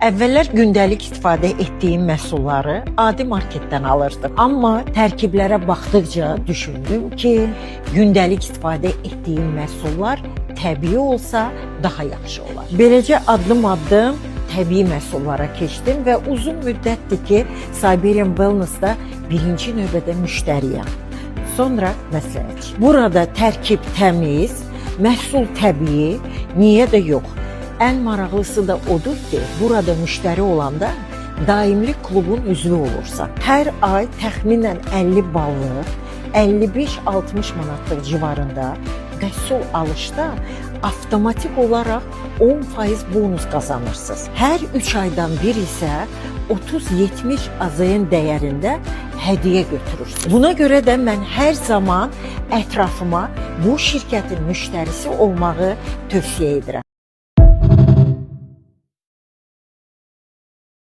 Əvvəllər gündəlik istifadə etdiyim məhsulları adi marketdən alırdım. Amma tərkiblərə baxdıqca düşündüm ki, gündəlik istifadə etdiyim məhsullar təbii olsa daha yaxşı olar. Beləcə addım-addım təbii məhsullara keçdim və uzun müddətdir ki, Siberian Wellness-da birinci növbədə müştəriyəm. Sonra məsləhətçi. Burada tərkib təmiz, məhsul təbii, niyə də yox. Ən maraqlısı da odur ki, burada müştəri olanda daimli klubun üzvü olursan. Hər ay təxminən 50 ballıq, 55-60 manatlıq civarında məhsul alışda avtomatik olaraq 10% bonus qazanırsınız. Hər 3 aydan bir isə 30-70 AZN dəyərində hədiyyə götürürsünüz. Buna görə də mən hər zaman ətrafıma bu şirkətin müştərisi olmağı tövsiyə edirəm.